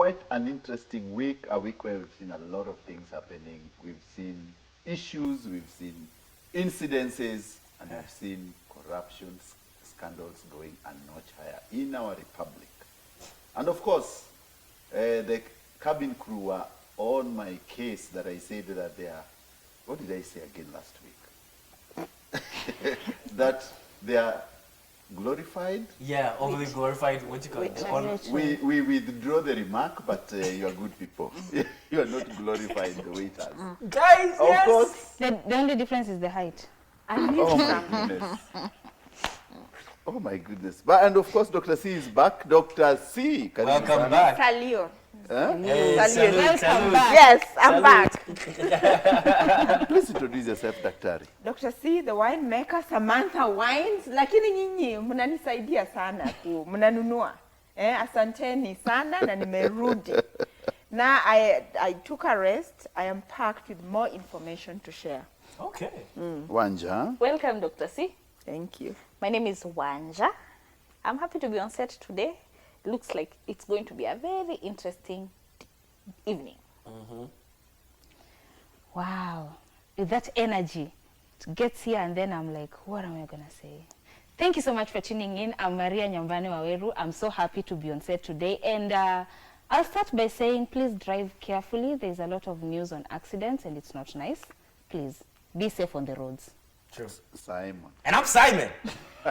quite an interesting week, a week where we've seen a lot of things happening. We've seen issues, we've seen incidences, and we've seen corruption scandals going a notch higher in our republic. And of course, the cabin crew were on my case that I said that they are, what did I say again last week? That they are glorified? Yeah, overly glorified. What you call it? We withdraw the remark, but you are good people. You are not glorified the waiters. Guys, Of course. The only difference is the height. Oh my goodness. Oh my goodness. But, and of course, Dr. C is back. Dr. C. Welcome back. Salute. Huh? Hey, Salute. salute, salute. Yes, I'm back. Please introduce yourself, Daktari. Dr. C, the winemaker, Samantha Wines. Lakini nyinyi mnanisaidia sana tu. Mnanunua. Asanteni sana na nimerudi. Now I took a rest. I am packed with more information to share. Okay. Wanja. Welcome, Dr. C. Thank you. My name is Wanja. I'm happy to be on set today. Looks like it's going to be a very interesting evening. Wow. With that energy, it gets here and then I'm like, what am I going to say? Thank you so much for tuning in. I'm Maria Nyambane Waweru. I'm so happy to be on set today. And I'll start by saying, please drive carefully. There's a lot of news on accidents and it's not nice. Please be safe on the roads. True. Simon. And I'm Simon.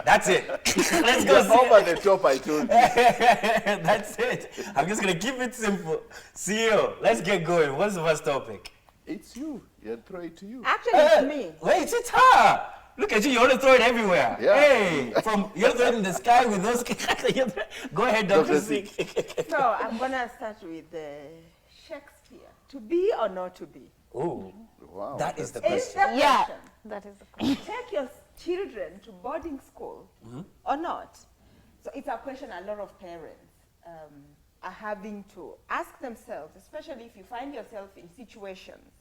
That's it. Let's go. Over the top, I told you. That's it. I'm just going to keep it simple. CEO, let's get going. What's the first topic? It's you. You throw it to you. Actually, it's me. Wait, it's her. Look at you. You want to throw it everywhere. Yeah. Hey, you throw it in the sky with those. Go ahead, Dr. C. So I'm going to start with Shakespeare. To be or not to be? Oh, Wow. that is the It's the question. Yeah. question. That is the question. Take your children to boarding school or not? So it's a question a lot of parents are having to ask themselves, especially if you find yourself in situations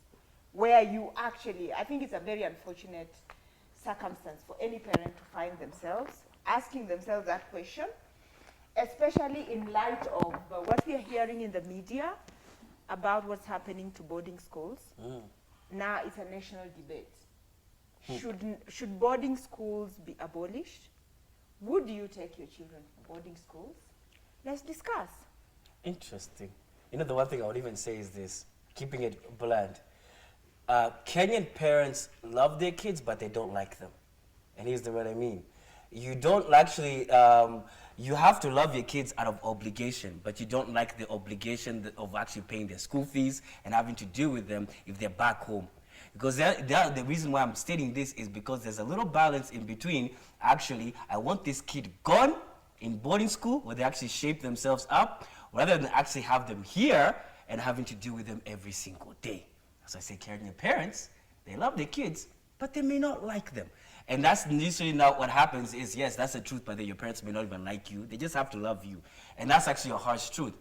where you actually, I think it's a very unfortunate circumstance for any parent to find themselves asking themselves that question, especially in light of what we are hearing in the media about what's happening to boarding schools. Now it's a national debate. Should boarding schools be abolished? Would you take your children to boarding schools? Let's discuss. Interesting. You know, the one thing I would even say is this, keeping it bland. Kenyan parents love their kids, but they don't like them. And here's what I mean. You don't actually, you have to love your kids out of obligation, but you don't like the obligation of actually paying their school fees and having to deal with them if they're back home. Because the reason why I'm stating this is because there's a little balance in between, actually, I want this kid gone in boarding school where they actually shape themselves up, rather than actually have them here and having to deal with them every single day. As I say, Kenyan parents, they love their kids, but they may not like them. And that's usually now what happens is, yes, that's the truth, but then your parents may not even like you. They just have to love you. And that's actually a harsh truth.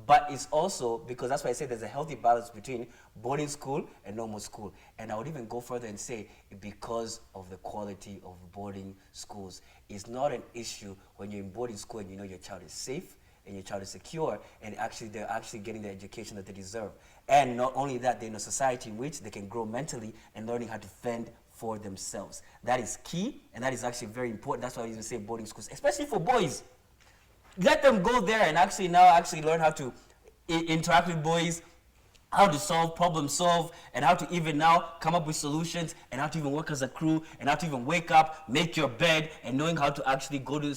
But it's also, because that's why I say there's a healthy balance between boarding school and normal school. And I would even go further and say because of the quality of boarding schools. It's not an issue when you're in boarding school and you know your child is safe and your child is secure, and actually they're actually getting the education that they deserve. And not only that, they're in a society in which they can grow mentally and learning how to fend for themselves. That is key, and that is actually very important. That's why I even say boarding schools, especially for boys. Let them go there and actually learn how to interact with boys, how to problem solve, and how to even now come up with solutions, and how to even work as a crew, and how to even wake up, make your bed, and knowing how to actually go to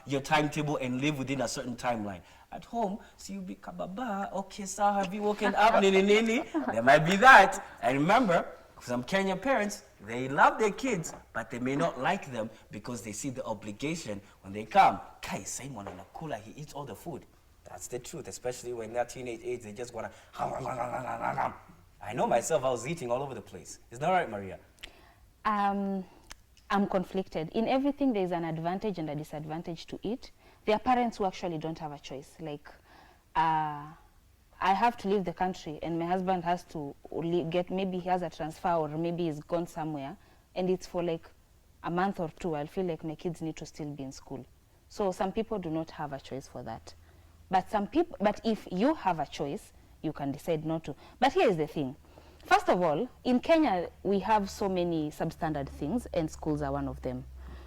your timetable and live within a certain timeline. At home, so you be kababa, okay, sir, have you woken up, nini. There might be that. And remember, some Kenyan parents, they love their kids, but they may not like them because they see the obligation when they come. Kai, Simon on a cooler, he eats all the food. That's the truth, especially when they're teenage age, they just want to. I know myself, I was eating all over the place. Is that right, Maria? I'm conflicted. In everything, there's an advantage and a disadvantage to it. There are parents who actually don't have a choice. Like, I have to leave the country and my husband has to maybe he has a transfer or maybe he's gone somewhere and it's for like a month or two. I'll feel like my kids need to still be in school. So some people do not have a choice for that. But some people, but if you have a choice, you can decide not to. But here is the thing. First of all, in Kenya, we have so many substandard things, and schools are one of them.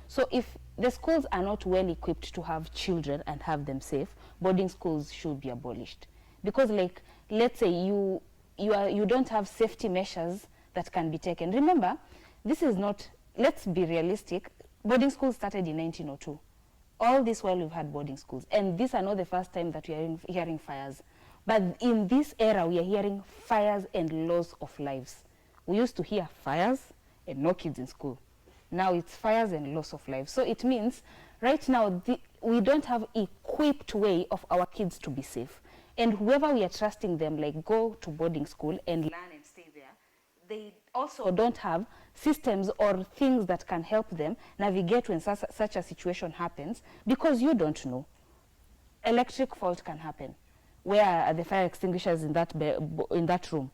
So if the schools are not well equipped to have children and have them safe, boarding schools should be abolished. Because, like, let's say you don't have safety measures that can be taken. Remember, this is not, let's be realistic, boarding schools started in 1902. All this while we've had boarding schools. And these are not the first time that we are hearing fires. But in this era, we are hearing fires and loss of lives. We used to hear fires and no kids in school. Now it's fires and loss of lives. So it means right now we don't have equipped way of our kids to be safe. And whoever we are trusting them, like, go to boarding school and learn and stay there, they also don't have systems or things that can help them navigate when such a situation happens, because you don't know. Electric fault can happen. Where are the fire extinguishers in that room?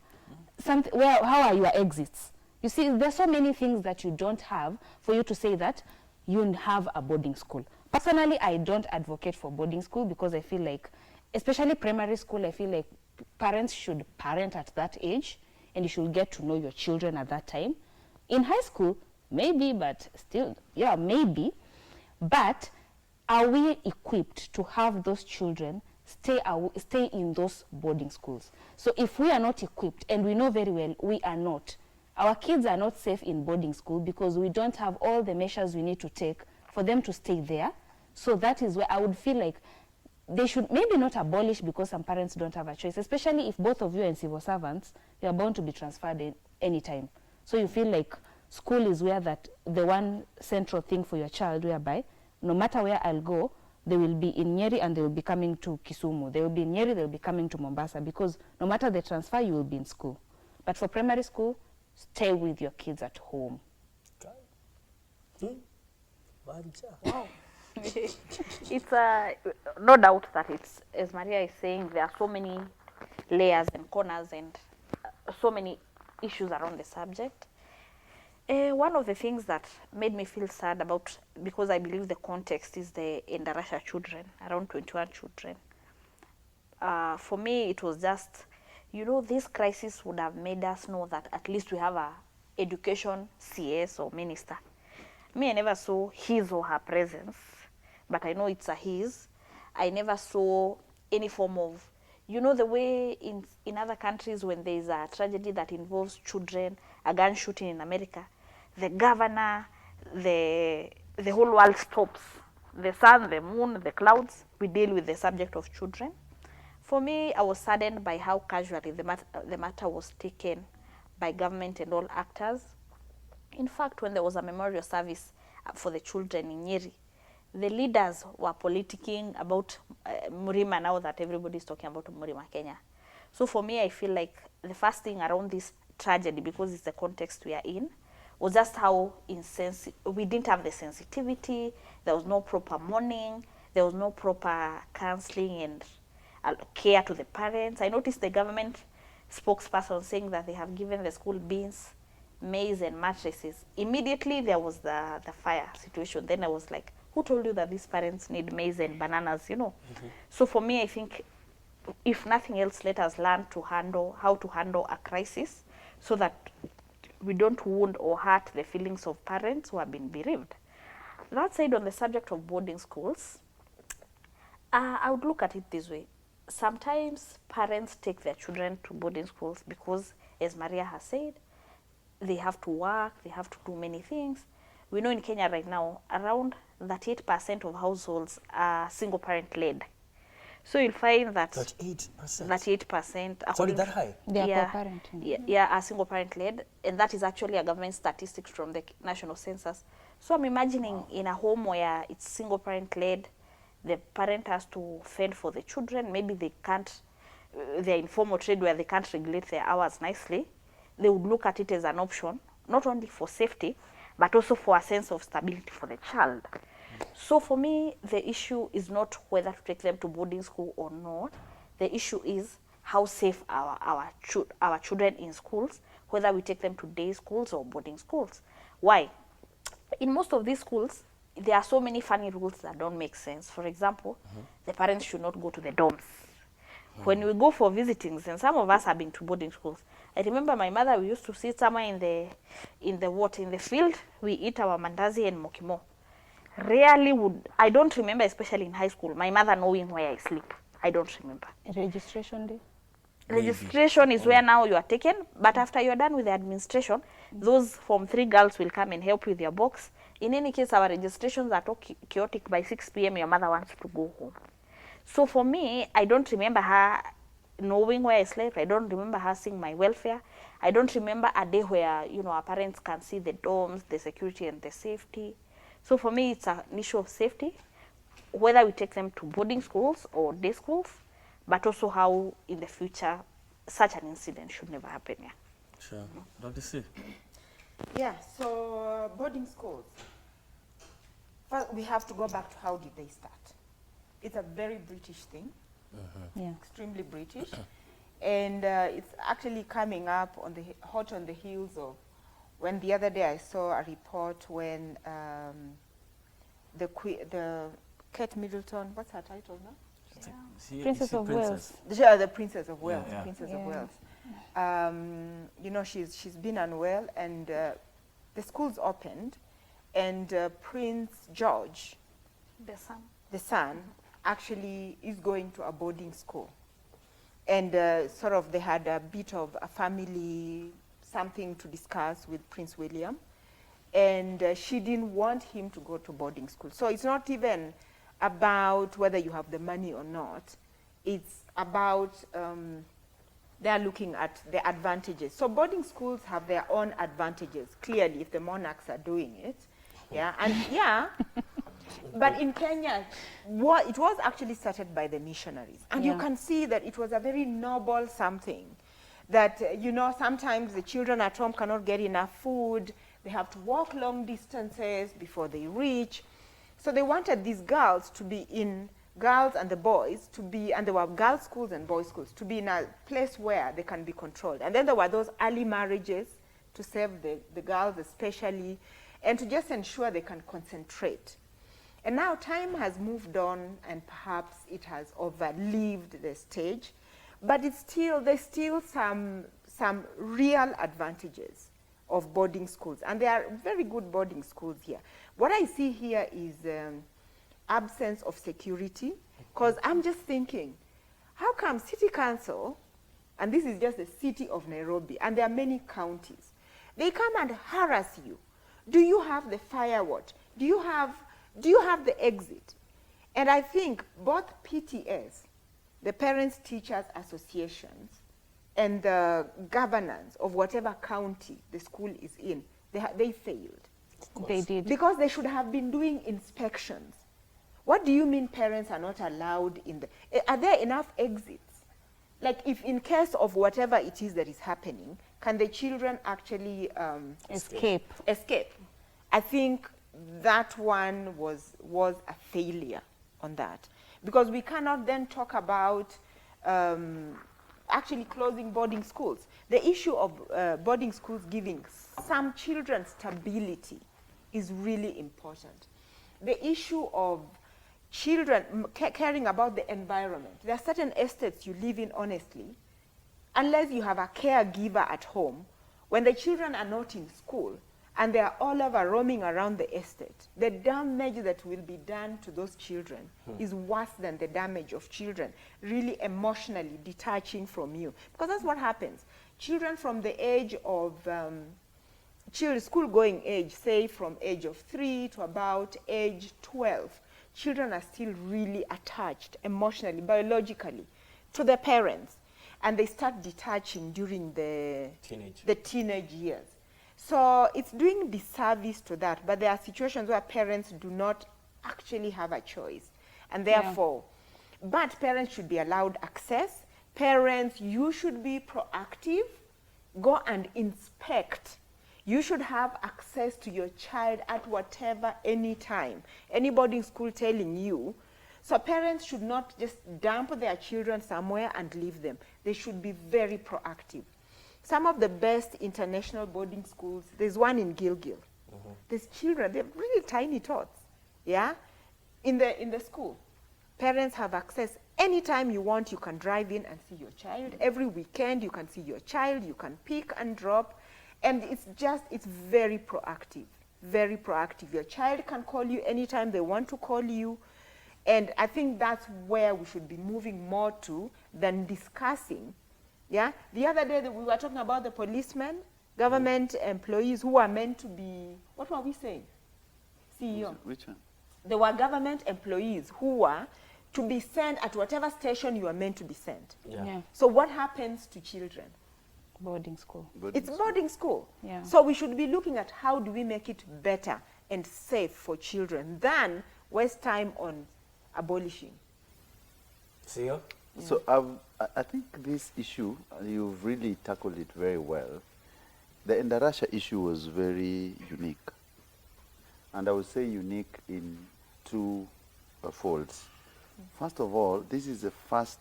How are your exits? You see, there's so many things that you don't have for you to say that you have a boarding school. Personally, I don't advocate for boarding school because I feel like, especially primary school, I feel like parents should parent at that age, and you should get to know your children at that time. In high school, maybe, but still, yeah, maybe. But are we equipped to have those children stay in those boarding schools? So if we are not equipped, and we know very well we are not, our kids are not safe in boarding school because we don't have all the measures we need to take for them to stay there. So that is where I would feel like they should maybe not abolish, because some parents don't have a choice, especially if both of you are civil servants, you are bound to be transferred any time. So you feel like school is where the one central thing for your child, whereby no matter where I'll go, they will be in Nyeri and they will be coming to Kisumu. They will be in Nyeri, they will be coming to Mombasa, because no matter the transfer, you will be in school. But for primary school, stay with your kids at home. Wow. It's no doubt that it's, as Maria is saying, there are so many layers and corners and so many issues around the subject. One of the things that made me feel sad about, because I believe the context is the Endarasha children, around 21 children. For me, it was just, this crisis would have made us know that at least we have a education CS or minister. Me, I never saw his or her presence, but I know it's a his. I never saw any form of, the way in other countries when there is a tragedy that involves children, a gun shooting in America, the governor, the whole world stops. The sun, the moon, the clouds, we deal with the subject of children. For me, I was saddened by how casually the matter was taken by government and all actors. In fact, when there was a memorial service for the children in Nyeri, the leaders were politicking about Murima, now that everybody is talking about Murima, Kenya. So for me, I feel like the first thing around this tragedy, because it's the context we are in, was just how we didn't have the sensitivity, there was no proper mourning, there was no proper counseling and care to the parents. I noticed the government spokesperson saying that they have given the school beans, maize and mattresses. Immediately there was the fire situation. Then I was like, who told you that these parents need maize and bananas, So for me, I think, if nothing else, let us learn how to handle a crisis so that we don't wound or hurt the feelings of parents who have been bereaved. That said, on the subject of boarding schools, I would look at it this way. Sometimes parents take their children to boarding schools because, as Maria has said, they have to work, they have to do many things. We know in Kenya right now, around 38% of households are single parent led. So you'll find that 38%. 38%. Sorry, that high? They are co-parenting. Yeah, are single parent led, and that is actually a government statistics from the national census. So I'm imagining in a home where it's single parent led, the parent has to fend for the children. Maybe they can't, they're in formal trade where they can't regulate their hours nicely. They would look at it as an option, not only for safety, but also for a sense of stability for the child. So for me, the issue is not whether to take them to boarding school or not. The issue is how safe our children in schools, whether we take them to day schools or boarding schools. Why? In most of these schools, there are so many funny rules that don't make sense. For example, the parents should not go to the dorms. When we go for visitings, and some of us have been to boarding schools, I remember my mother, we used to sit somewhere in the field, we eat our mandazi and mokimo. Rarely would, I don't remember, especially in high school, my mother knowing where I sleep. I don't remember. Registration day? Registration is where now you are taken, but after you're done with the administration, those Form 3 girls will come and help with your box. In any case, our registrations are too chaotic. By 6 p.m. your mother wants to go home. So for me, I don't remember her knowing where I slept. I don't remember her seeing my welfare. I don't remember a day where, you know, our parents can see the dorms, the security and the safety. So for me, it's an issue of safety, whether we take them to boarding schools or day schools, but also how in the future such an incident should never happen. Yeah. Sure. Dr. C. Yeah, so boarding schools. First, we have to go back to how did they start. It's a very British thing, Yeah. extremely British, and it's actually coming up on the hot on the heels of when the other day I saw a report when the Kate Middleton, what's her title now? Princess of Wales. The Princess of Wales. Yeah. Princess Yeah. of Wales. You know, she's been unwell, and the school's opened, and Prince George, the son, actually is going to a boarding school, and sort of they had a bit of a family something to discuss with Prince William, and she didn't want him to go to boarding school. So it's not even about whether you have the money or not. It's about they're looking at the advantages. So boarding schools have their own advantages, clearly, if the monarchs are doing it. Yeah, and yeah, but in Kenya, it was actually started by the missionaries. And you can see that it was a very noble something. That, you know, sometimes the children at home cannot get enough food. They have to walk long distances before they reach. So they wanted these girls to be in, girls and the boys to be, and there were girls' schools and boys' schools, to be in a place where they can be controlled. And then there were those early marriages to save the girls especially, and to just ensure they can concentrate. And now time has moved on, and perhaps it has overlived the stage, but it's still, there's still some real advantages of boarding schools. And there are very good boarding schools here. What I see here is absence of security, because I'm just thinking, how come city council, and this is just the city of Nairobi, and there are many counties, they come and harass you. Do you have the firewatch? Do you have the exit? And I think both PTS, the Parents Teachers Associations, and the governance of whatever county the school is in, they failed. They did. Because they should have been doing inspections. What do you mean parents are not allowed in the... Are there enough exits? Like, if in case of whatever it is that is happening, can the children actually Escape. I think that one was a failure on that. Because we cannot then talk about actually closing boarding schools. The issue of boarding schools giving some children stability is really important. The issue of children caring about the environment. There are certain estates you live in honestly, unless you have a caregiver at home, when the children are not in school and they are all over roaming around the estate, the damage that will be done to those children is worse than the damage of children really emotionally detaching from you. Because that's what happens. Children from the age of, school-going age, say from age of 3 to about age 12, children are still really attached emotionally, biologically, to their parents. And they start detaching during the teenage years. So it's doing disservice to that, but there are situations where parents do not actually have a choice. And therefore, but parents should be allowed access. Parents, you should be proactive, go and inspect. You should have access to your child at whatever, any time. Any boarding school telling you. So parents should not just dump their children somewhere and leave them. They should be very proactive. Some of the best international boarding schools, there's one in Gilgil. There's children, they're really tiny tots. Yeah, in the school, parents have access. Anytime you want, you can drive in and see your child. Every weekend, you can see your child. You can pick and drop. And it's very proactive, very proactive. Your child can call you anytime they want to call you. And I think that's where we should be moving more to than discussing. Yeah, the other day we were talking about the policemen, government employees who are meant to be, what were we saying? CEO. Which one? There were government employees who were to be sent at whatever station you are meant to be sent. Yeah. So what happens to children? Boarding school. It's boarding school. Yeah. So we should be looking at how do we make it better and safe for children than waste time on abolishing. CEO? So I think this issue, you've really tackled it very well. The Endarasha issue was very unique. And I would say unique in two folds. First of all, this is the first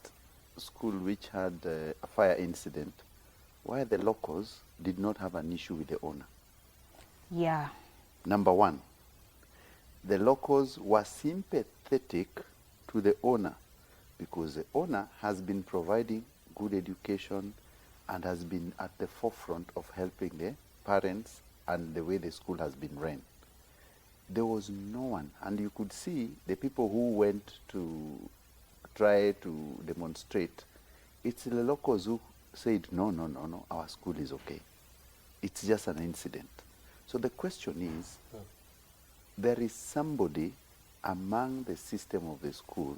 school which had a fire incident where the locals did not have an issue with the owner. Yeah. Number one, the locals were sympathetic to the owner because the owner has been providing good education and has been at the forefront of helping the parents and the way the school has been run. There was no one, and you could see the people who went to try to demonstrate. It's the locals who said, no, our school is okay. It's just an incident. So the question is, there is somebody among the system of the school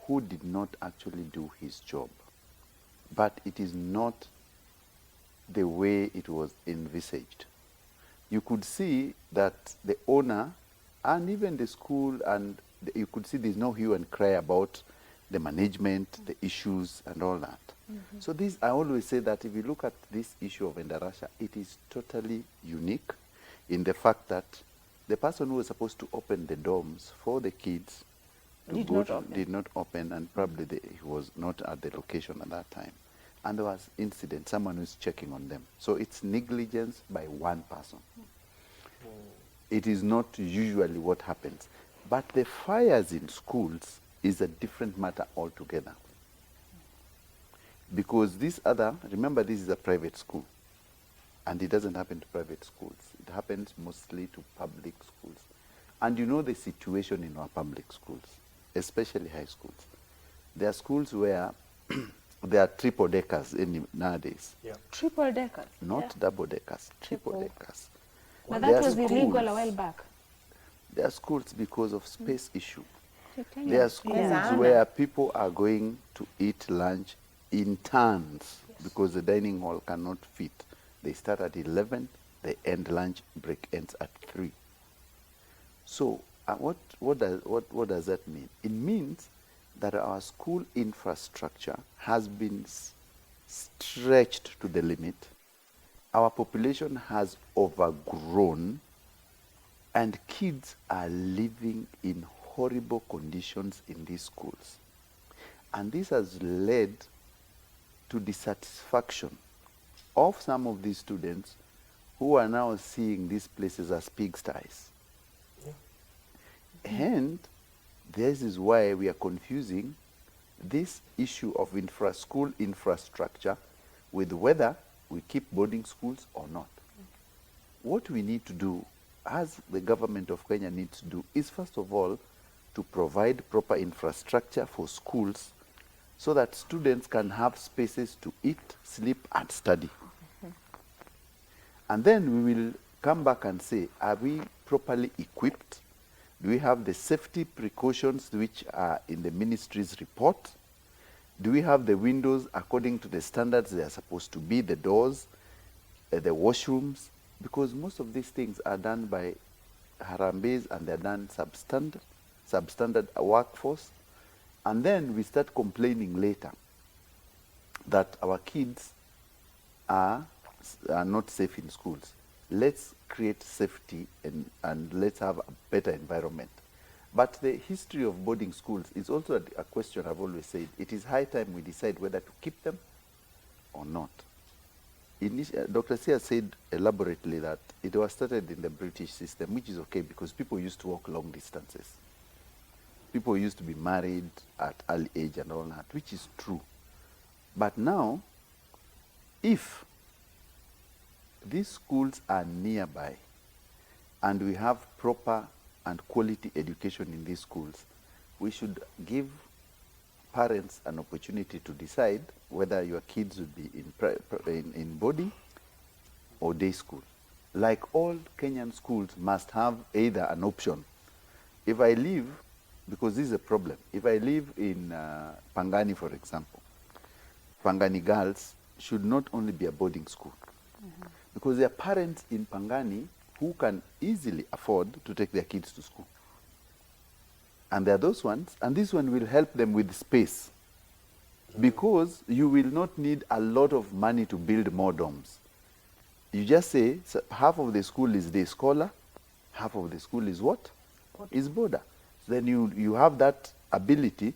who did not actually do his job. But it is not the way it was envisaged. You could see that the owner and even the school, and you could see there's no hue and cry about the management, the issues and all that. So this, I always say that if you look at this issue of Endarasha, it is totally unique in the fact that the person who was supposed to open the dorms for the kids did not open, and probably he was not at the location at that time. And there was incident, someone who's checking on them. So it's negligence by one person. It is not usually what happens. But the fires in schools is a different matter altogether. Because this other, remember this is a private school. And it doesn't happen to private schools. It happens mostly to public schools. And you know the situation in our public schools, especially high schools. There are schools where there are triple deckers nowadays. Yeah. Triple deckers. Not double deckers, triple deckers. But There that are was illegal a schools- while back. There are schools because of space issue. Tell There you. are schools Yeah. where people are going to eat lunch in turns because the dining hall cannot fit. They start at 11, they end lunch, break ends at 3. So what does that mean? It means that our school infrastructure has been stretched to the limit. Our population has overgrown, and kids are living in horrible conditions in these schools. And this has led to dissatisfaction of some of these students who are now seeing these places as pigsties. And this is why we are confusing this issue of school infrastructure with whether we keep boarding schools or not. What we need to do, as the government of Kenya needs to do, is first of all to provide proper infrastructure for schools so that students can have spaces to eat, sleep, and study. And then we will come back and say, are we properly equipped? Do we have the safety precautions which are in the ministry's report? Do we have the windows according to the standards they are supposed to be, the doors, the washrooms? Because most of these things are done by Harambes and they're done substandard workforce. And then we start complaining later that our kids are not safe in schools. Let's create safety and let's have a better environment. But the history of boarding schools is also a question I've always said. It is high time we decide whether to keep them or not. Dr. Sia said elaborately that it was started in the British system, which is okay because people used to walk long distances. People used to be married at early age and all that, which is true. But now, if these schools are nearby and we have proper and quality education in these schools, we should give parents an opportunity to decide whether your kids would be in boarding or day school. Like all Kenyan schools must have either an option. If I live, because this is a problem, if I live in Pangani, for example, Pangani girls should not only be a boarding school, because there are parents in Pangani who can easily afford to take their kids to school. And there are those ones, and this one will help them with space, because you will not need a lot of money to build more dorms. You just say, so half of the school is day scholar, half of the school is what? Is border. So then you have that ability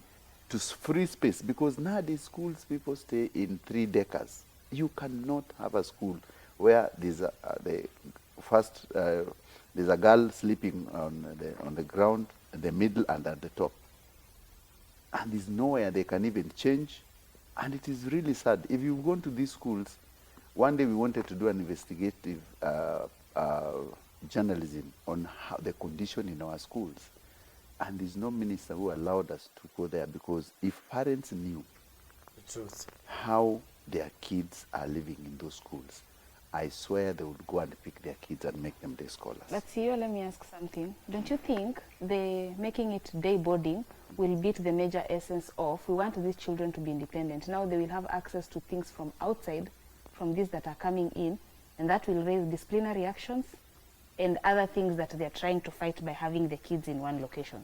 to free space, because nowadays schools, people stay in 3 deckers. You cannot have a school where there's there's a girl sleeping on the ground, the middle, and at the top. And there's nowhere they can even change. And it is really sad. If you've gone to these schools, one day we wanted to do an investigative journalism on how the condition in our schools. And there's no minister who allowed us to go there, because if parents knew The truth. how their kids are living in those schools, I swear they would go and pick their kids and make them day scholars. But Sio, let me ask something. Don't you think the making it day boarding will beat the major essence of we want these children to be independent? Now they will have access to things from outside, from these that are coming in, and that will raise disciplinary actions and other things that they're trying to fight by having the kids in one location.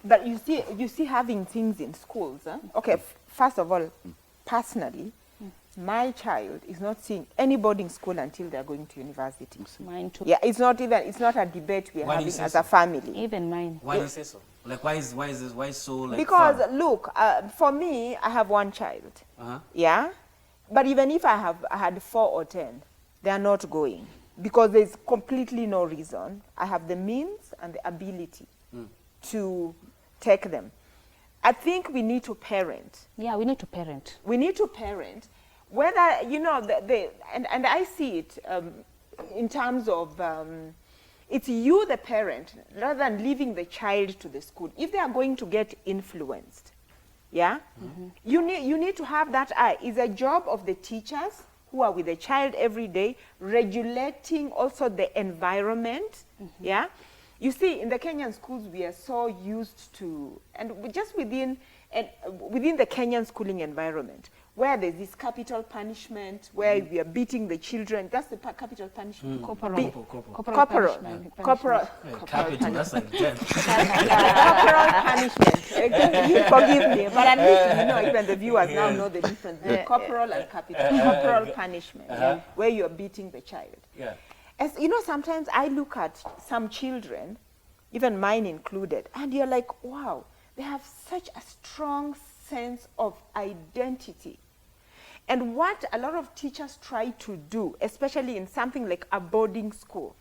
But you see having things in schools. Huh? Okay, first of all, personally, my child is not seeing any boarding school until they're going to university. Mine too. Yeah, it's not a debate we're Why do you having say as so? a family. Even mine. Why do you say so? Like, why is so like Because fun? look, for me, I have one child. Uh-huh. Yeah, but even if I had 4 or 10, they are not going, because there's completely no reason. I have the means and the ability to take them. I think we need to parent. Yeah, we need to parent. We need to parent, whether, you know, and I see it in terms of, it's you, the parent, rather than leaving the child to the school. If they are going to get influenced, yeah, you need to have that eye. It's a job of the teachers who are with the child every day, regulating also the environment, yeah. You see, in the Kenyan schools, we are so used to, and just within the Kenyan schooling environment, where there's this capital punishment, where we are beating the children. That's the capital punishment. Corporal Capital, that's like death. corporal punishment. You forgive me, but at least, you know, even the viewers now know the difference. The corporal and capital. Corporal punishment, where you are beating the child. Yeah. As you know, sometimes I look at some children, even mine included, and you're like, wow, they have such a strong sense of identity. And what a lot of teachers try to do, especially in something like a boarding school,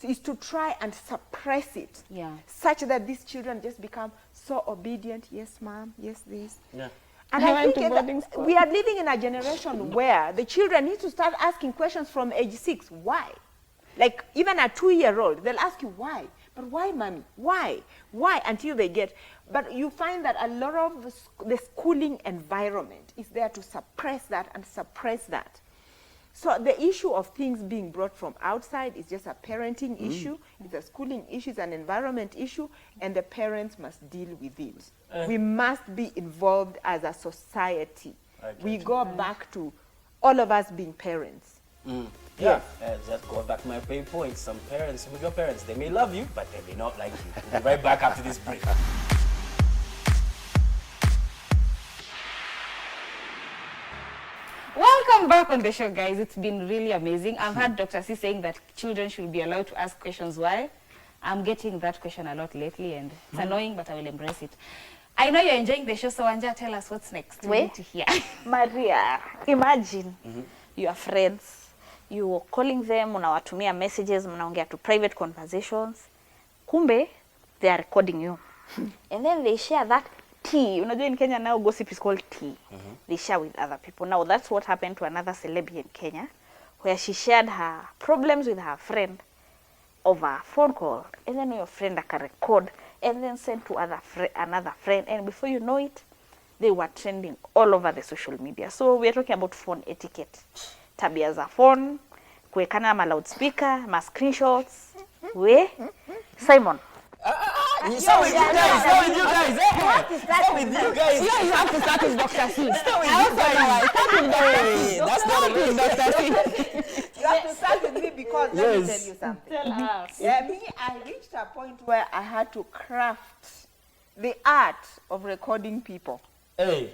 is to try and suppress it, such that these children just become so obedient. Yes, ma'am. Yes, this. Yeah. And I think we are living in a generation where the children need to start asking questions from age 6. Why? Like, even a 2-year-old, they'll ask you why. But why, mommy? Why? Why? Until they get. But you find that a lot of the schooling environment is there to suppress that and suppress that. So the issue of things being brought from outside is just a parenting issue. It's a schooling issue, it's an environment issue, and the parents must deal with it. We must be involved as a society. We go back to all of us being parents. Yeah, just go back to my main point. Some parents, with your parents, they may love you, but they may not like you. We'll be right back after this break. Welcome back on the show, guys. It's been really amazing. I've heard Dr. C saying that children should be allowed to ask questions. Why? I'm getting that question a lot lately, and it's annoying, but I will embrace it. I know you're enjoying the show, so Anja, tell us what's next. We need to hear. Maria, imagine your friends, you calling them, unawatumia messages, mnaongea to private conversations, kumbe they are recording you. And then they share that tea. Unajua in Kenya now gossip is called tea. They share with other people. Now that's what happened to another celebrity in Kenya, where she shared her problems with her friend over a phone call, and then your friend can record and then send to another friend, and before you know it, they were trending all over the social media. So we are talking about phone etiquette, tabia za phone, kuwekana ma loudspeaker, ma screenshots. We Simon. Start with you guys. Start with you guys. Start with you guys. Yeah, you have to start with Dr. C. Start with you guys. Hey, that's not a real Dr. C. You have to start with me because let me tell you something. Tell us. Yeah, me, I reached a point where I had to craft the art of recording people. Hey.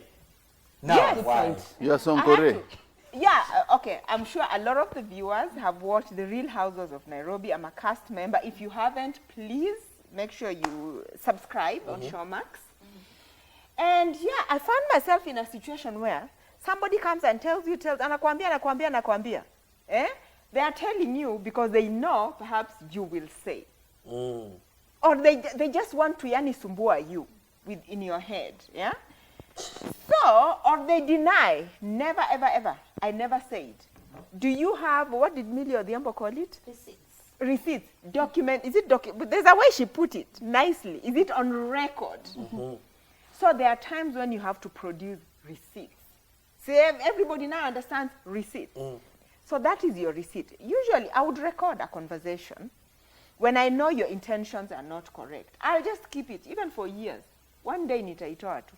Now, Yes. why? You are I Sonkore. had to. Yeah, okay. I'm sure a lot of the viewers have watched The Real Housewives of Nairobi. I'm a cast member. If you haven't, please make sure you subscribe on Showmax. And yeah, I found myself in a situation where somebody comes and tells, anakuambia. They are telling you because they know perhaps you will say. Or they just want to yani sumbua you in your head, yeah? So, or they deny, never, ever, ever. I never said. Do you have, what did Millie Odhiambo call it? Receipts. Document, is it but there's a way she put it, nicely. Is it on record? So there are times when you have to produce receipts. See, everybody now understands receipts. So that is your receipt. Usually, I would record a conversation when I know your intentions are not correct. I'll just keep it, even for years. One day nitaitoa tu.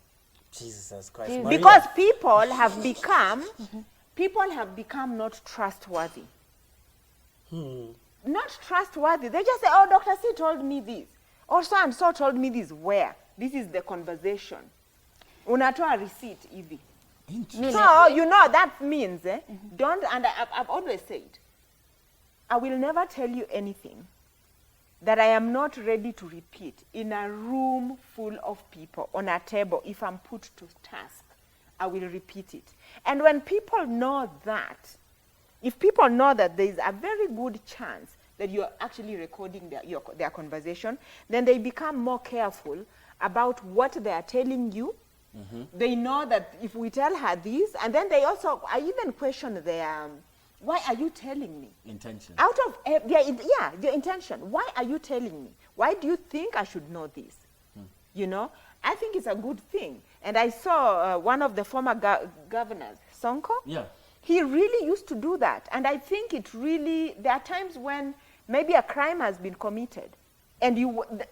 Jesus Christ. Maria. Because people have become not trustworthy. Not trustworthy. They just say, oh, Dr. C told me this. Or so and so told me this. Where? This is the conversation. Unatoa receipt hivi. So, you know, that means, don't, and I've always said, I will never tell you anything that I am not ready to repeat in a room full of people, on a table. If I'm put to task, I will repeat it. And when people know that, if people know that there is a very good chance that you're actually recording their conversation, then they become more careful about what they are telling you. They know that if we tell her this, and then they also, I even question their, why are you telling me? Intention. Out of their intention. Why are you telling me? Why do you think I should know this? You know, I think it's a good thing. And I saw one of the former governors, Sonko. Yeah. He really used to do that. And I think it really, there are times when maybe a crime has been committed. And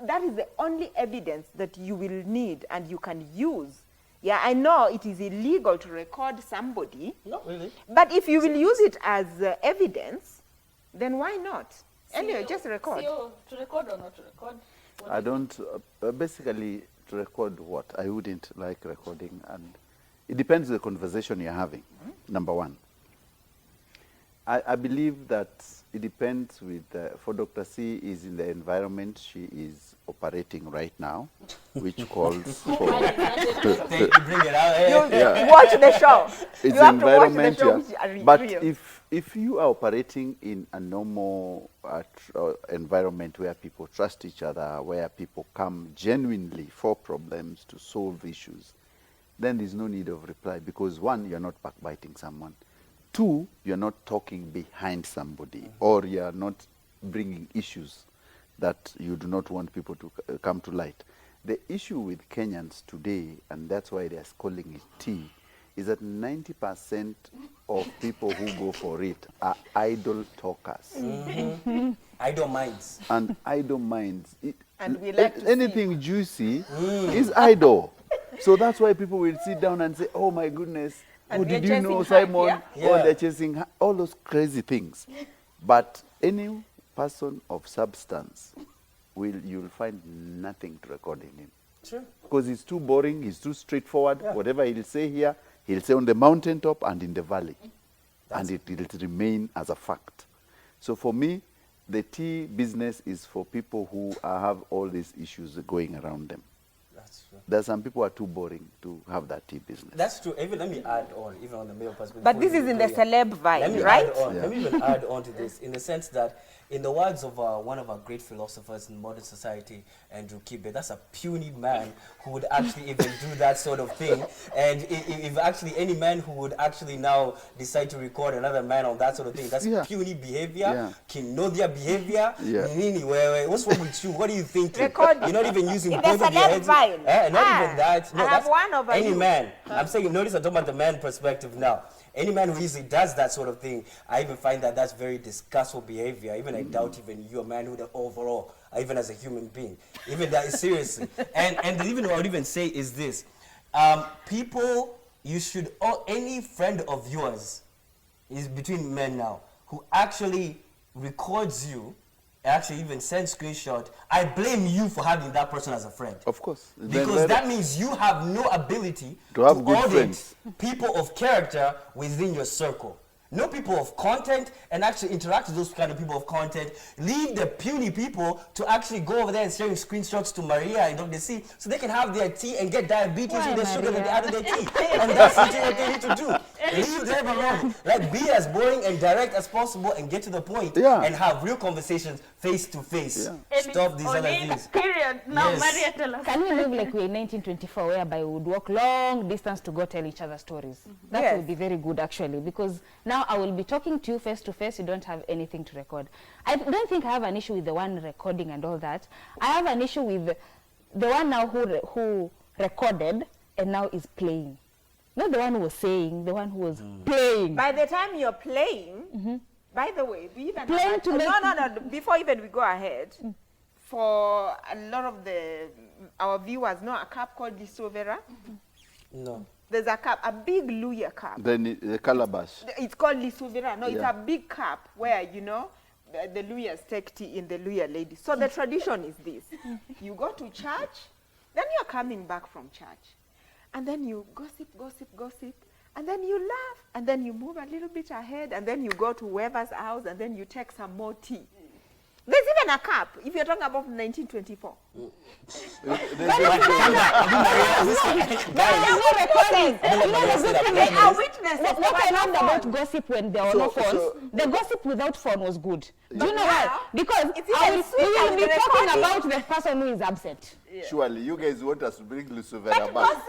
that is the only evidence that you will need and you can use. Yeah, I know it is illegal to record somebody. Not really. But if you will use it as evidence, then why not? Anyway, just record. To record or not to record? I don't, basically, to record what? I wouldn't like recording. And it depends on the conversation you're having, number one. I believe that it depends with, for Dr. C is in the environment she is operating right now, which calls for... Bring it out. Yeah. Watch the show. It's you the have to watch the environment, show. yeah. Which are But real. if you are operating in a normal environment where people trust each other, where people come genuinely for problems to solve issues, then there's no need of reply because one, you're not backbiting someone. Two, you're not talking behind somebody, or you're not bringing issues that you do not want people to come to light. The issue with Kenyans today, and that's why they're calling it tea, is that 90% of people who go for it are idle talkers. Idle minds. And idle minds. And we like to anything juicy is idle. So that's why people will sit down and say, oh my goodness, And oh, we are did you know chasing Simon? hype, yeah? Oh, Yeah. they're chasing all those crazy things. But any person of substance, you'll find nothing to record in him. Sure. Because he's too boring, he's too straightforward. Yeah. Whatever he'll say here, he'll say on the mountaintop and in the valley. And it will remain as a fact. So for me, the tea business is for people who have all these issues going around them. That's true. There are some people who are too boring to have that tea business. That's true. Even let me add on, even on the male perspective. But this is in the celeb Let me vibe, right? add on. Let me even add on to this, in the sense that, in the words of one of our great philosophers in modern society, Andrew Kibe, that's a puny man who would actually even do that sort of thing. And if actually any man who would actually now decide to record another man on that sort of thing, that's puny behavior, kinodia behavior. Nini, what's wrong with you? What do you think? You're not even using in both the of your heads. celeb vibe. Not even that. No, I have one over any you. man. I'm saying, notice I'm talking about the man perspective now. Any man who easily does that sort of thing, I even find that that's very disgustful behavior. Even I doubt even you're a man who overall, even as a human being, even that is seriously. And even what I would even say is this: people, you should, any friend of yours, is between men now, who actually records you, actually even sends screenshot, I blame you for having that person as a friend. Of course. Because that means you have no ability to have good audit friends. people of character within your circle. No people of content, and actually interact with those kind of people of content. Leave the puny people to actually go over there and sharing screenshots to Maria and Dr. C, so they can have their tea and get diabetes with their sugar that they add to their tea. And that's the thing that they need to do. Leave them alone. Like, be as boring and direct as possible and get to the point and have real conversations face to face. Stop these other things. Period. Now, Yes. Maria, tell us. Can we live like we're in 1924, whereby we would walk long distance to go tell each other stories? That would be very good, actually, because now I will be talking to you face to face. You don't have anything to record. I don't think I have an issue with the one recording and all that. I have an issue with the one now who recorded and now is playing. Not the one who was saying, the one who was playing. By the time you're playing, by the way, we even Playing have to make- no, before even we go ahead, for a lot of our viewers know a cup called Lisovera. No. There's a cup, a big Luya cup. Then the calabash. It's called Lisovera. No, it's a big cup where, the Luyas take tea in the Luya lady. So the tradition is this. You go to church, then you're coming back from church. And then you gossip, and then you laugh, and then you move a little bit ahead, and then you go to whoever's house, and then you take some more tea. There's even a cup, if you're talking about 1924. They are witnesses. What I learned about gossip when there were no phones, the gossip without phone was good. Do you know why? Because it's we even will sweeter be with the talking recording. about the person who is absent. Surely, you guys want us to bring Lucifera But back. gossip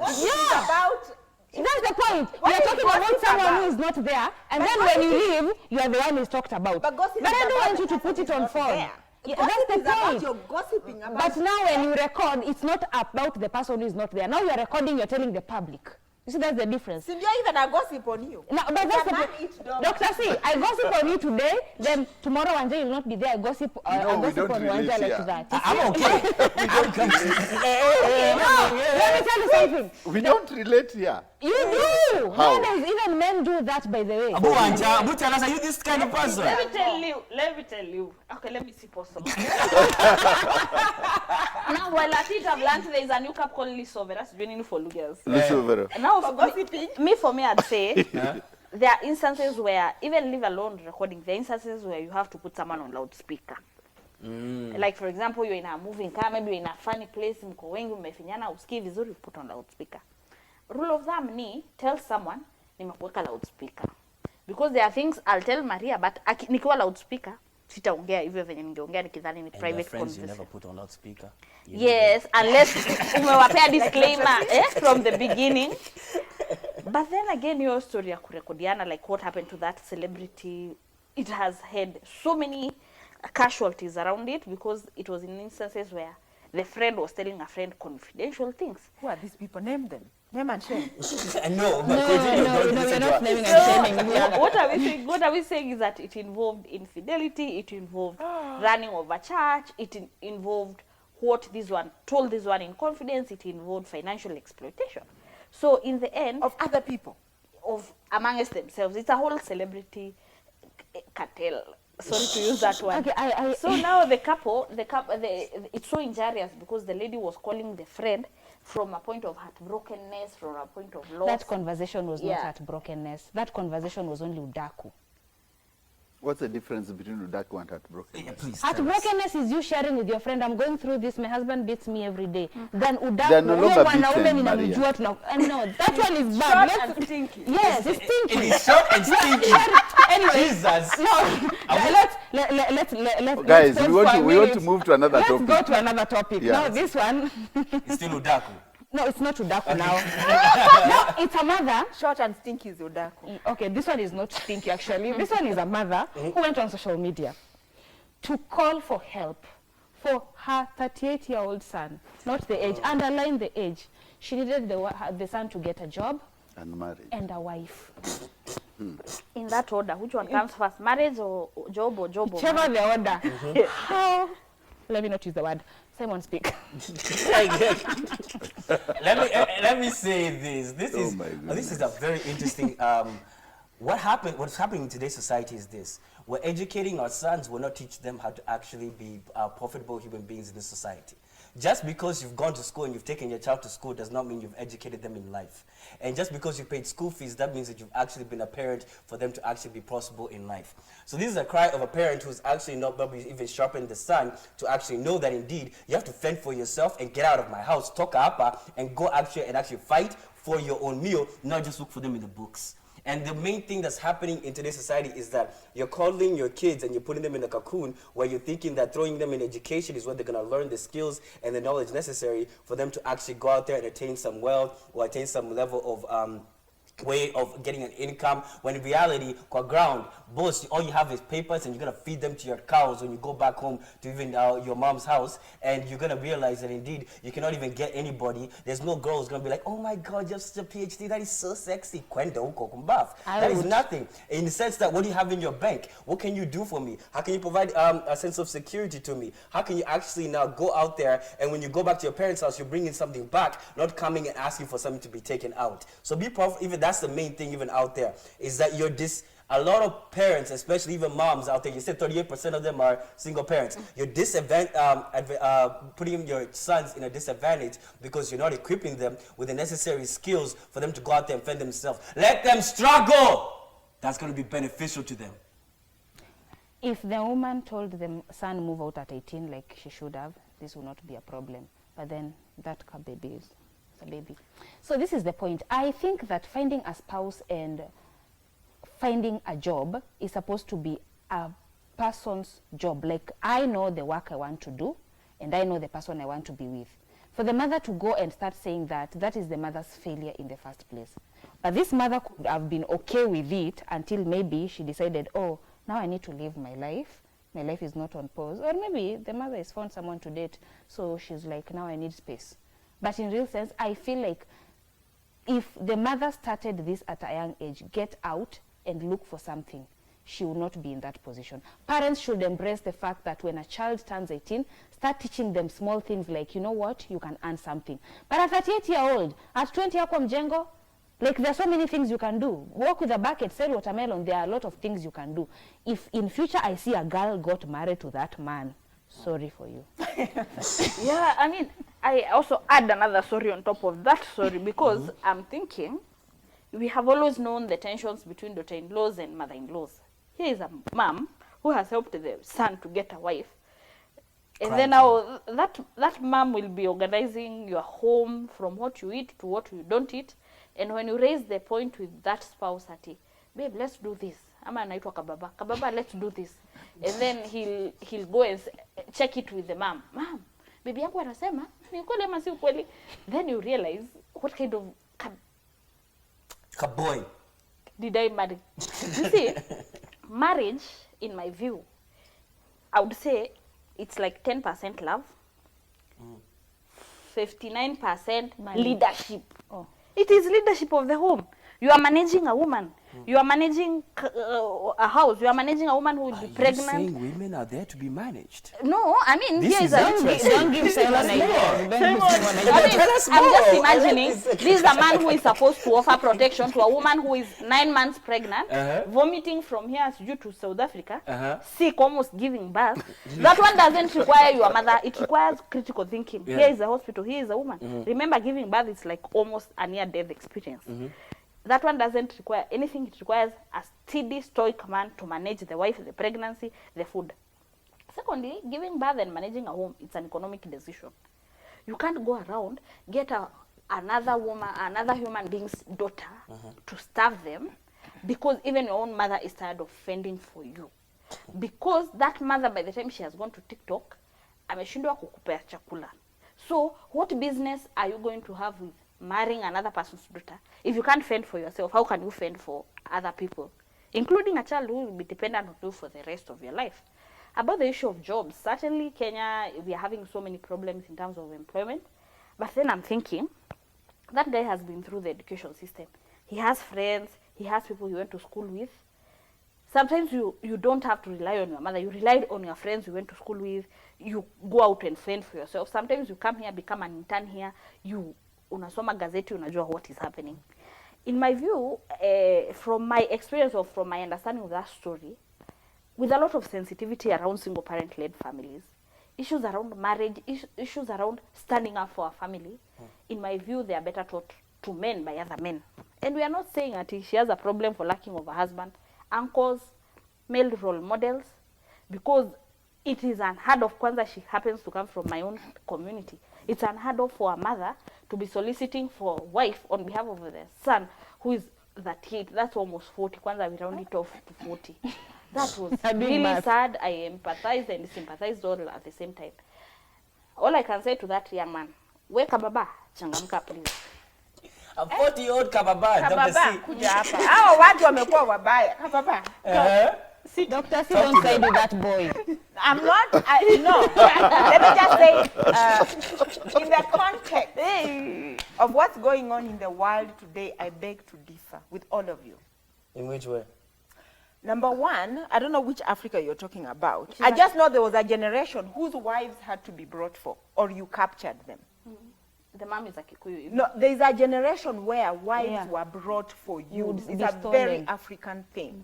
is about... That's the point. What We are is talking about gossip someone about? who is not there, and But then gossip when you is- leave, you are the one who is talked about. But gossip But is I don't about want you the to put person it on who's not phone. there. Yeah, Gossip that's the is about point. you're gossiping about... But now when you record, it's not about the person who is not there. Now you are recording, you're telling the public. You see, that's the difference. Since you're even a gossip on you. No, but that's It's a the man point. eat dog. Dr. C, I gossip on you today, then tomorrow Wanja will not be there. I gossip, No, I we gossip don't on relate Wanja here. like that. I'm okay. Let me tell you something. We don't relate here. You do. How? Nowadays, even men do that, by the way. Abu Anja, Abu Tanas, are you this kind of person? Let me tell you. Okay, let me see possible. Now, while at it, I've learned there is a new cup called Lisovera. That's joining for Lugers. Lucifera. Now, For gossiping. for me, I'd say there are instances where, even leave alone recording, there are instances where you have to put someone on loudspeaker. Like, for example, you're in a moving car, maybe you're in a funny place, mko wengi, mmefinyana, usikii vizuri, you put on loudspeaker. Rule of thumb ni, tell someone, nimekuweka loudspeaker. Because there are things I'll tell Maria, but nikiwa loudspeaker, sitaongea hivyo venye ningeongea nikidhani ni And your private friends you conversation. never put on loudspeaker. Yes, unless umewapea disclaimer from the beginning. But then again, your story ya kurekodiana, like what happened to that celebrity, it has had so many casualties around it because it was in instances where the friend was telling a friend confidential things. Who are these people? Name them. Name and shame. No, but No, continue. Don't we're listen to not her. naming and shaming. What are we saying? What are we saying is that it involved infidelity, it involved running over church, it involved what this one told this one in confidence, it involved financial exploitation. So in the end, Of other people. of amongst themselves, it's a whole celebrity cartel. Sorry to use that word. Okay, So now the couple, it's so injurious because the lady was calling the friend from a point of heartbrokenness, from a point of loss. That conversation was not Yeah. at brokenness. That conversation was only udaku. What's the difference between Udaku and heartbroken? Yeah, please tell us. Heartbrokenness is you sharing with your friend, I'm going through this, my husband beats me every day. Then They are udaku, no huyo longer mwanaume beaten, ninamjua Maria. no, that one is bad. Short and stinky. Yes, it's stinky. It is short and stinky. Anyway, Jesus. no, let's Guys, pause we want for a to minute. move to another Let's topic. go to another topic. Yeah. No, this one, It's still Udaku. no, it's not udaku now. No, it's a mother. Short and stinky is Udaku. Okay, this one is not stinky actually. This one is a mother who went on social media to call for help for her 38-year-old son, not the age, underline the age. She needed the son to get a job And married. and a wife. In that order, which one comes first, marriage or job or job? Or Whichever marriage? the order. How? Let me not use the word. Simon, speak. let me say this. Oh my goodness. This is a very interesting. What's happening in today's society is this: we're educating our sons. We're not teaching them how to actually be profitable human beings in this society. Just because you've gone to school and you've taken your child to school does not mean you've educated them in life. And just because you paid school fees, that means that you've actually been a parent for them to actually be possible in life. So this is a cry of a parent who's actually not maybe even sharpened the son to actually know that indeed you have to fend for yourself and get out of my house, talk up, and go actually fight for your own meal, not just look for them in the books. And the main thing that's happening in today's society is that you're coddling your kids and you're putting them in a cocoon where you're thinking that throwing them in education is where they're going to learn the skills and the knowledge necessary for them to actually go out there and attain some wealth or attain some level of way of getting an income, when in reality, qua ground, boss, all you have is papers and you're going to feed them to your cows when you go back home to even your mom's house, and you're going to realize that indeed you cannot even get anybody. There's no girl who's going to be like, oh my God, you have such a PhD, that is so sexy. That is nothing. In the sense that what do you have in your bank? What can you do for me? How can you provide a sense of security to me? How can you actually now go out there and when you go back to your parents' house, you're bringing something back, not coming and asking for something to be taken out. So be even that's the main thing even out there, is that a lot of parents, especially even moms out there, you said 38% of them are single parents. You're putting your sons in a disadvantage because you're not equipping them with the necessary skills for them to go out there and fend themselves. Let them struggle. That's going to be beneficial to them. If the woman told the son move out at 18 like she should have, this would not be a problem. But then that baby is a baby. So this is the point. I think that finding a spouse and finding a job is supposed to be a person's job. Like, I know the work I want to do and I know the person I want to be with. For the mother to go and start saying that, that is the mother's failure in the first place. But this mother could have been okay with it until maybe she decided, oh, now I need to live my life. My life is not on pause. Or maybe the mother has found someone to date, so she's like, now I need space. But in real sense, I feel like if the mother started this at a young age, get out and look for something, she will not be in that position. Parents should embrace the fact that when a child turns 18, start teaching them small things like, you know what, you can earn something. But at 38-year-old, at 20 yako mjengo, like there are so many things you can do. Walk with a bucket, sell watermelon, there are a lot of things you can do. If in future I see a girl got married to that man, sorry for you. Yeah, I mean, I also add another story on top of that story because I'm thinking we have always known the tensions between daughter-in-laws and mother-in-laws. Here is a mom who has helped the son to get a wife. And then now that mom will be organizing your home from what you eat to what you don't eat. And when you raise the point with that spouse, babe, let's do this. Ama anaitwa kababa, let's do this. And then he'll go and check it with the mom. Mom, baby yangu anasema, ni kweli ama si kweli? Then you realize what kind of Kaboy. did I marry? You see, marriage, in my view, I would say it's like 10% love, 59% leadership. Oh. It is leadership of the home. You are managing a woman. You are managing a house. You are managing a woman who will be pregnant. Are you saying women are there to be managed? No, I mean, This here is is a... interesting. Don't give Simon ideas. Don't give Simon ideas. Tell us I'm just imagining this is a man who is supposed to offer protection to a woman who is 9 months pregnant, vomiting from here due to South Africa, sick, almost giving birth. That one doesn't require your mother. It requires critical thinking. Here is a hospital. Here is a woman. Remember, giving birth is like almost a near-death experience. That one doesn't require anything. It requires a steady, stoic man to manage the wife, the pregnancy, the food. Secondly, giving birth and managing a home, it's an economic decision. You can't go around, get another woman, another human being's daughter to starve them because even your own mother is tired of fending for you. Because that mother, by the time she has gone to TikTok, ameshindwa kukupea chakula. So, what business are you going to have with marrying another person's daughter? If you can't fend for yourself, how can you fend for other people? Including a child who will be dependent on you for the rest of your life. About the issue of jobs, certainly Kenya, we are having so many problems in terms of employment. But then I'm thinking, that guy has been through the education system. He has friends, he has people he went to school with. Sometimes you don't have to rely on your mother. You rely on your friends you went to school with. You go out and fend for yourself. Sometimes you come here, become an intern here. You unasoma gazeti, unajua what is happening. In my view, from my experience or from my understanding of that story, with a lot of sensitivity around single-parent-led families, issues around marriage, issues around standing up for a family, in my view, they are better taught to men by other men. And we are not saying that she has a problem for lacking of a husband, uncles, male role models, because it is unheard of. Kwanza, she happens to come from my own community. It's unheard of for a mother to be soliciting for a wife on behalf of the son who is 38. That's almost 40. Kwanza, we round it off to 40. That was really sad. I empathized and sympathized all at the same time. All I can say to that young man, we kababa, changamka please. A 40-year-old kababa, Kababa, kuja hapa. Hao watu wamekuwa wabaya. Kababa. See, doctor, sit don't side with that boy. I'm not, no. Let me just say, in the context of what's going on in the world today, I beg to differ with all of you. In which way? Number one, I don't know which Africa you're talking about. I just know there was a generation whose wives had to be brought for, or you captured them. The mom is a Kikuyu. No, there's a generation where wives were brought for you. It's a very African thing.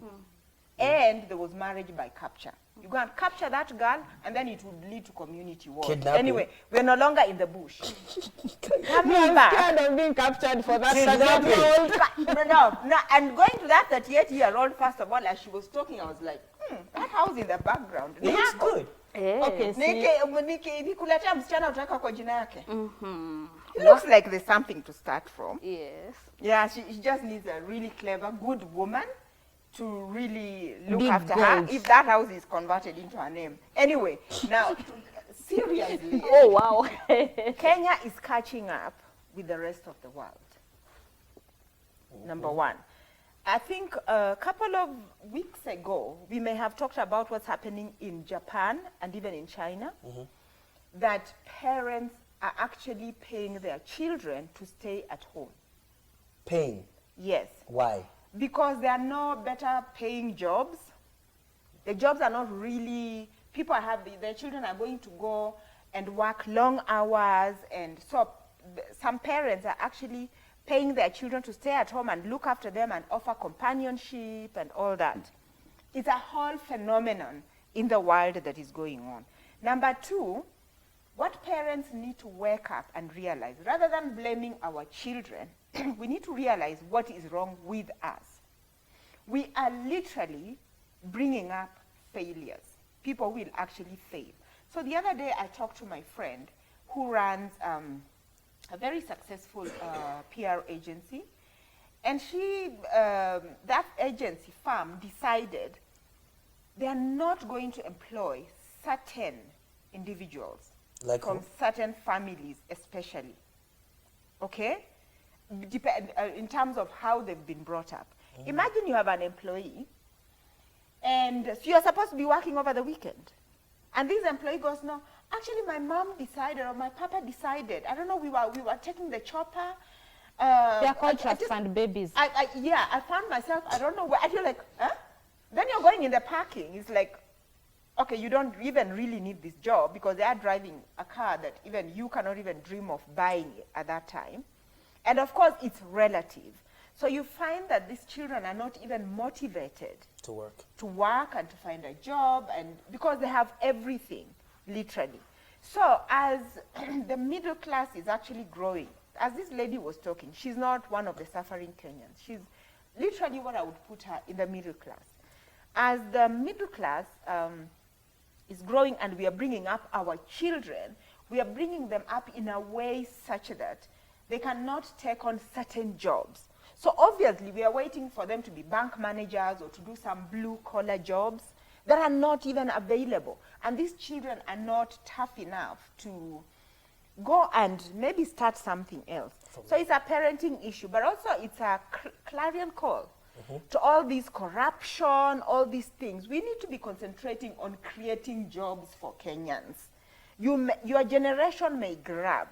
And there was marriage by capture. You go and capture that girl, and then it would lead to community war. Kidnapping. Anyway, we're no longer in the bush. I'm scared of being captured for that 30-year-old. No, and going to that 38-year-old, first of all, as she was talking, I was like, that house in the background. It looks good. Okay, Nikuletea msichana utaweka kwa jina yake. It looks like there's something to start from. Yes. Yeah, she just needs a really clever, good woman to really look Big after goals. her if that house is converted into her name. Anyway, now, seriously, Oh, wow. Kenya is catching up with the rest of the world. Number one. I think a couple of weeks ago, we may have talked about what's happening in Japan and even in China, that parents are actually paying their children to stay at home. Pain. Yes. Why? Because there are no better paying jobs. The jobs are not really, people their children are going to go and work long hours, and so some parents are actually paying their children to stay at home and look after them and offer companionship and all that. It's a whole phenomenon in the world that is going on. Number two, what parents need to wake up and realize, rather than blaming our children, we need to realize what is wrong with us. We are literally bringing up failures. People will actually fail. So the other day I talked to my friend who runs a very successful PR agency, and that agency firm decided they are not going to employ certain individuals from certain families especially, okay? In terms of how they've been brought up. Imagine you have an employee, and so you're supposed to be working over the weekend. And this employee goes, no, actually my mom decided, or my papa decided. I don't know, we were taking the chopper. They're called trust fund babies. Yeah, I found myself, I don't know where, I feel like, huh? Then you're going in the parking. It's like, okay, you don't even really need this job because they are driving a car that even you cannot even dream of buying at that time. And of course, it's relative. So you find that these children are not even motivated To work. To work and to find a job, and because they have everything, literally. So as the middle class is actually growing, as this lady was talking, she's not one of the suffering Kenyans. She's literally what I would put her in the middle class. As the middle class is growing and we are bringing up our children, we are bringing them up in a way such that they cannot take on certain jobs. So obviously we are waiting for them to be bank managers or to do some blue collar jobs that are not even available. And these children are not tough enough to go and maybe start something else. So it's a parenting issue, but also it's a clarion call to all this corruption, all these things. We need to be concentrating on creating jobs for Kenyans. Your generation may grab,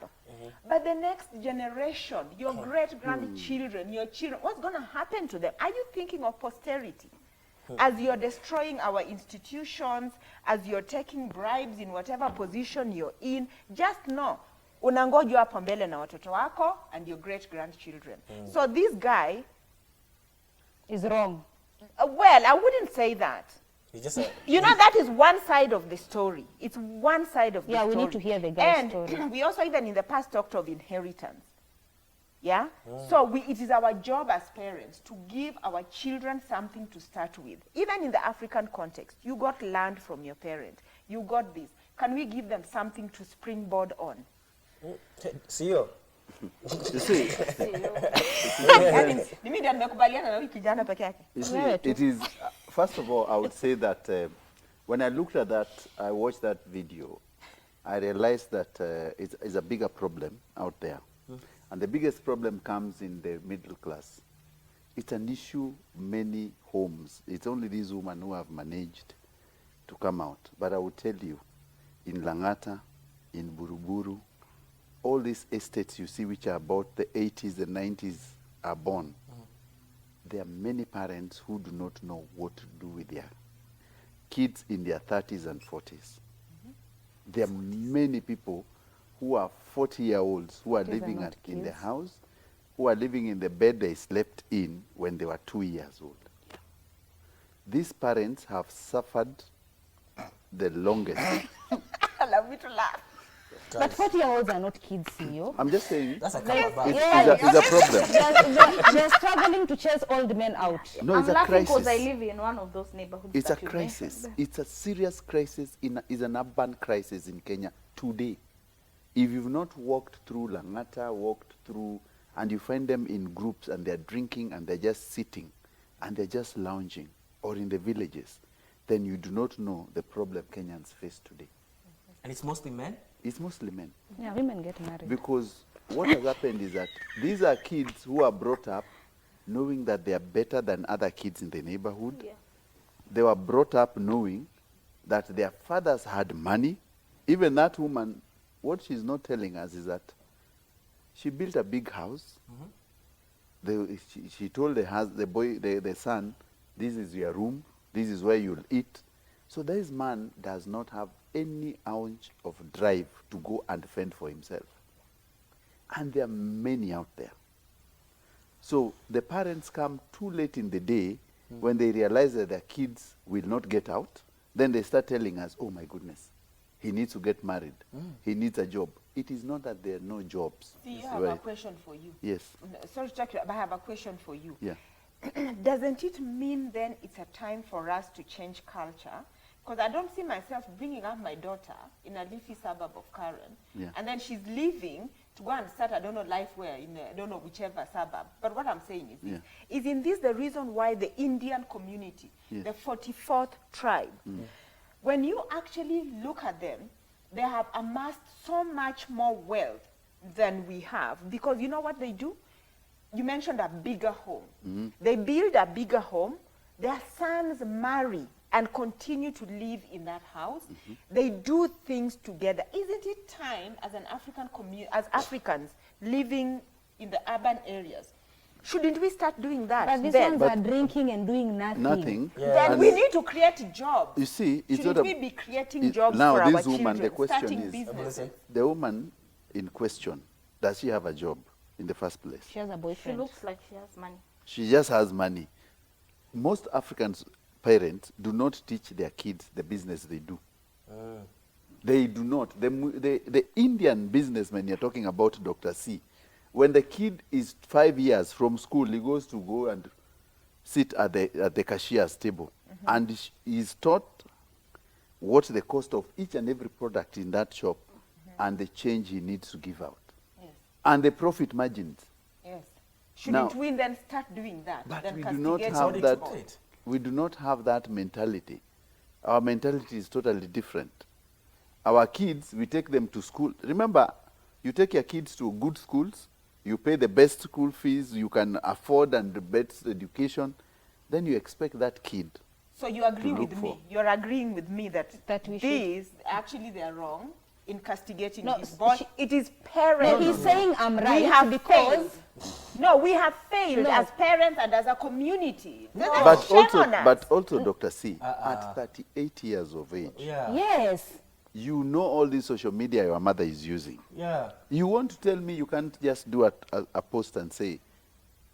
but the next generation, your great-grandchildren, your children, what's going to happen to them? Are you thinking of posterity? As you're destroying our institutions, as you're taking bribes in whatever position you're in, just know, unangojwa hapo mbele na watoto wako and your great-grandchildren. So this guy is wrong. Well, I wouldn't say that. You know, that is one side of the story. It's one side of the story. Yeah, we need to hear the guy's story. And we also even in the past talked of inheritance. Yeah? So it is our job as parents to give our children something to start with. Even in the African context, you got land from your parent. You got this. Can we give them something to springboard on? See you. You see, it is, first of all, I would say that when I looked at that, I watched that video, I realized that it's a bigger problem out there. And the biggest problem comes in the middle class. It's an issue many homes. It's only these women who have managed to come out. But I will tell you, in Langata, in Buruburu, all these estates you see which are about the 80s and 90s are born. There are many parents who do not know what to do with their kids in their 30s and 40s. There are many people who are 40-year-olds who are living in the house, who are living in the bed they slept in when they were 2 years old. These parents have suffered the longest. Allow me to laugh. But 40-year-olds are not kids, CEO. I'm just saying, That's a it's a problem. They're struggling to chase old men out. No, I'm it's a laughing because I crisis. live in one of those neighborhoods. It's a that you crisis. mentioned. It's a serious crisis. It's an urban crisis in Kenya today. If you've not walked through Langata, walked through, and you find them in groups and they're drinking and they're just sitting and they're just lounging, or in the villages, then you do not know the problem Kenyans face today. And it's mostly men? It's mostly men. Yeah, women get married. Because what has happened is that these are kids who are brought up knowing that they are better than other kids in the neighborhood. Yeah. They were brought up knowing that their fathers had money. Even that woman, what she's not telling us is that she built a big house. She told the son, this is your room, this is where you'll eat. So this man does not have any ounce of drive to go and fend for himself. And there are many out there. So the parents come too late in the day when they realize that their kids will not get out. Then they start telling us, oh my goodness, he needs to get married. He needs a job. It is not that there are no jobs. See, I have a question for you. Yes. Sorry to talk to you, but I have a question for you. Yeah. Doesn't it mean then it's a time for us to change culture? Because I don't see myself bringing up my daughter in a leafy suburb of Karen, and then she's leaving to go and start, I don't know, life where, in I don't know, whichever suburb. But what I'm saying is this. Isn't this the reason why the Indian community, the 44th tribe, when you actually look at them, they have amassed so much more wealth than we have? Because you know what they do? You mentioned a bigger home. They build a bigger home. Their sons marry and continue to live in that house. They do things together. Isn't it time as an African community, as Africans living in the urban areas, shouldn't we start doing that? But these ones are drinking and doing nothing. Nothing. Then we need to create jobs. You see, it's Shouldn't not we be creating jobs now for our this woman, children, the question starting is, businesses? the woman in question, does she have a job in the first place? She has a She boyfriend. looks like she has money. She just has money. Most Africans parents do not teach their kids the business they do. They do not. The Indian businessman you're talking about, Dr. C, When the kid is 5 years from school, he goes to go and sit at the cashier's table, and he's taught what the cost of each and every product in that shop and the change he needs to give out. Yes. And the profit margins. Yes. Shouldn't Now- we then start doing that? But then we do not castigate have people? that. Right. We do not have that mentality. Our mentality is totally different. Our kids, we take them to school. Remember, you take your kids to good schools, you pay the best school fees you can afford and the best education, then you expect that kid. So you agree look with for. me? You're agreeing with me that, That we should- these, actually they are wrong in castigating No, his boy. It is parents. No, he's saying I'm We right have because failed. No, we have failed No. as parents and as a community. There's a But shame also, on us. but also, Dr. C, at 38 years of age, Yeah. yes, you know all this social media your mother is using. Yeah. You want to tell me you can't just do a post and say,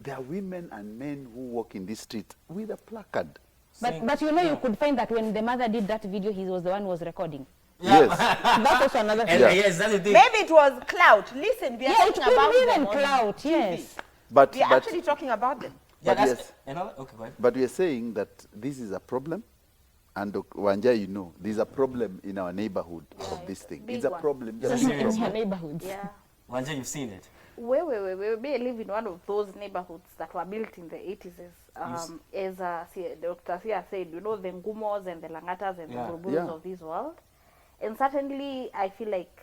there are women and men who walk in this street with a placard. but you know you could find that when the mother did that video, he was the one who was recording. Yes. That's also another And thing. Yeah. yes, that's the thing. Maybe it was clout. Listen, we are Yeah, it talking could about be them even on clout, TV. yes. But, We are but, actually talking about them. Yeah, but that's yes. another. Okay, go ahead. But we are saying that this is a problem, and Wanja, you know, there's a problem in our neighborhood of this thing. big It's a one. problem. It's a Just a serious In problem. your neighborhoods. Yeah. Wanja, you've seen it. We live in one of those neighborhoods that were built in the 80s. As Dr. Sia said, you know, the Ngumos and the Langatas and Yeah. the Burburus Yeah. of this world. And certainly, I feel like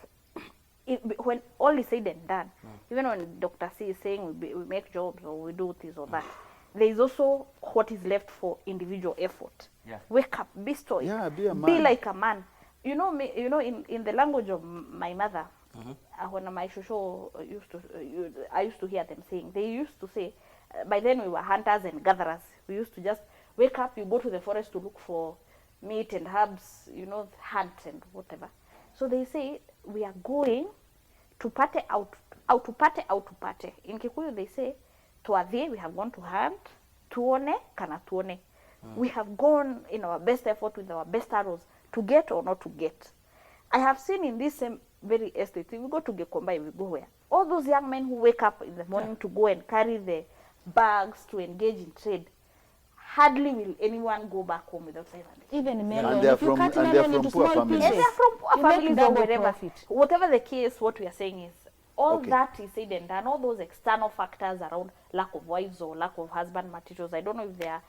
when all is said and done, even when Dr. C is saying we make jobs or we do this or that, there is also what is left for individual effort. Yeah. Wake up, be stoic, Yeah, be a be man. like a man. You know, in the language of my mother, when my shosho used to, I used to hear them saying, they used to say, by then we were hunters and gatherers. We used to just wake up, you go to the forest to look for meat and herbs, you know, hunt and whatever. So they say, we are going to party out to party. In Kikuyu they say, tuadhi, we have gone to hunt, tuone, kana tuone. We have gone in our best effort with our best arrows to get or not to get. I have seen in this same very estate, if we go to Gekomba, we go where? All those young men who wake up in the morning to go and carry the bags to engage in trade, hardly will anyone go back home without 500. Even melon. they are If you from- cut and they are melon from into poor small families. And pieces, they are from poor you make families or double wherever. profit. Whatever the case, what we are saying is, all Okay. that is said and done, all those external factors around lack of wives or lack of husband materials, I don't know if they are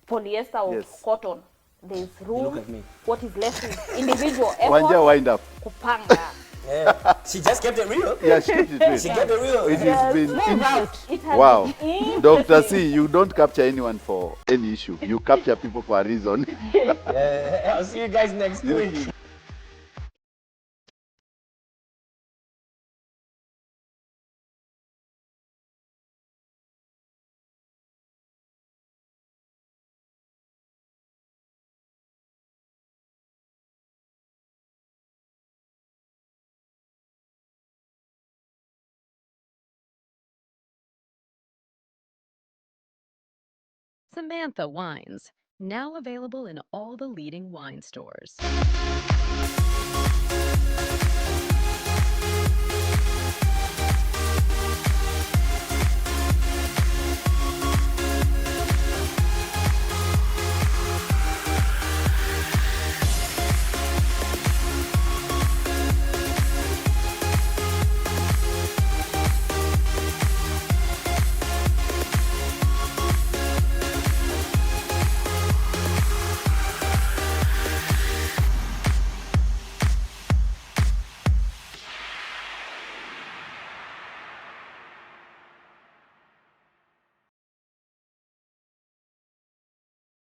polyester or Yes. cotton. There's room. look at me. What is left is individual Wanja, effort. wind up. Kupanga. Yeah. She just kept it real. Yeah, she kept it real. She kept it real. It has been move out. It has wow. been Dr. C, you don't capture anyone for any issue. You capture people for a reason. Yeah. I'll see you guys next week. Samantha Wines, now available in all the leading wine stores.